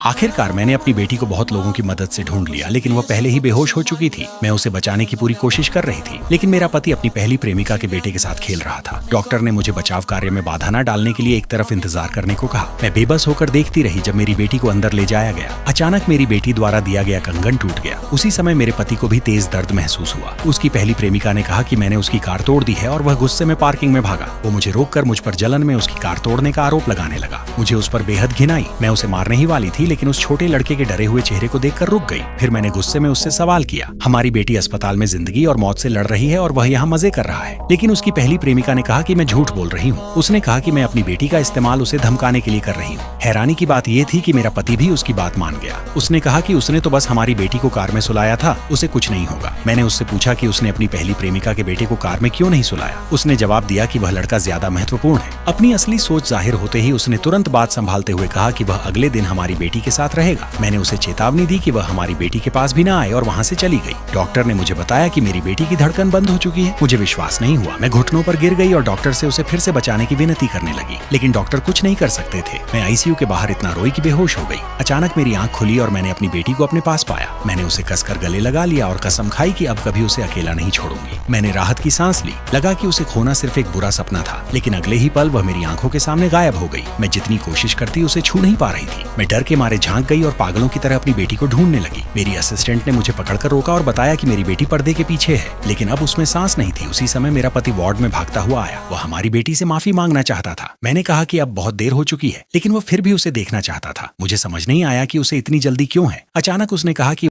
आखिरकार मैंने अपनी बेटी को बहुत लोगों की मदद से ढूंढ लिया, लेकिन वह पहले ही बेहोश हो चुकी थी। मैं उसे बचाने की पूरी कोशिश कर रही थी, लेकिन मेरा पति अपनी पहली प्रेमिका के बेटे के साथ खेल रहा था। डॉक्टर ने मुझे बचाव कार्य में बाधा न डालने के लिए एक तरफ इंतजार करने को कहा। मैं बेबस होकर देखती रही जब मेरी बेटी को अंदर ले जाया गया। अचानक मेरी बेटी द्वारा दिया गया कंगन टूट गया। उसी समय मेरे पति को भी तेज दर्द महसूस हुआ। उसकी पहली प्रेमिका ने कहा कि मैंने उसकी कार तोड़ दी है और वह गुस्से में पार्किंग में भागा। वो मुझे रोककर मुझ पर जलन में उसकी कार तोड़ने का आरोप लगाने लगा। मुझे उस पर बेहद घिन आई। मैं उसे मारने ही वाली थी, लेकिन उस छोटे लड़के के डरे हुए चेहरे को देखकर रुक गई। फिर मैंने गुस्से में उससे सवाल किया, हमारी बेटी अस्पताल में जिंदगी और मौत से लड़ रही है और वह यहाँ मजे कर रहा है। लेकिन उसकी पहली प्रेमिका ने कहा कि मैं झूठ बोल रही हूँ। उसने कहा कि मैं अपनी बेटी का इस्तेमाल उसे धमकाने के लिए कर रही हूँ। हैरानी की बात यह थी कि मेरा पति भी उसकी बात मान गया। उसने कहा कि उसने तो बस हमारी बेटी को कार में सुलाया था, उसे कुछ नहीं होगा। मैंने उससे पूछा कि उसने अपनी पहली प्रेमिका के बेटे को कार में क्यों नहीं सुलाया। उसने जवाब दिया कि वह लड़का ज्यादा महत्वपूर्ण है। अपनी असली सोच जाहिर होते ही उसने तुरंत बात संभालते हुए कहा कि वह अगले दिन हमारी बेटी के साथ रहेगा। मैंने उसे चेतावनी दी कि वह हमारी बेटी के पास भी न आए और वहाँ से चली गई। डॉक्टर ने मुझे बताया कि मेरी बेटी की धड़कन बंद हो चुकी है। मुझे विश्वास नहीं हुआ। मैं घुटनों पर गिर गई और डॉक्टर से उसे फिर से बचाने की विनती करने लगी, लेकिन डॉक्टर कुछ नहीं कर सकते थे। मैं आईसीयू के बाहर इतना रोई कि बेहोश हो गई। अचानक मेरी आंख खुली और मैंने अपनी बेटी को अपने पास पाया। मैंने उसे कसकर गले लगा लिया और कसम खाई कि अब कभी उसे अकेला नहीं छोड़ूंगी। मैंने राहत की सांस ली। लगा कि उसे खोना सिर्फ एक बुरा सपना था, लेकिन अगले ही पल वह मेरी आंखों के सामने गायब हो गई। मैं जितनी कोशिश करती उसे छू नहीं पा रही थी। मैं डर के मारे झांक गई और पागलों की तरह अपनी बेटी को ढूंढने लगी। मेरी असिस्टेंट ने मुझे पकड़कर रोका और बताया कि मेरी बेटी पर्दे के पीछे है, लेकिन अब उसमें सांस नहीं थी। उसी समय मेरा पति वार्ड में भागता हुआ आया। वह हमारी बेटी से माफी मांगना चाहता था। मैंने कहा कि अब बहुत देर हो चुकी है, लेकिन वह फिर भी उसे देखना चाहता था। मुझे समझ नहीं आया कि उसे इतनी जल्दी क्यों है। अचानक उसने कहा कि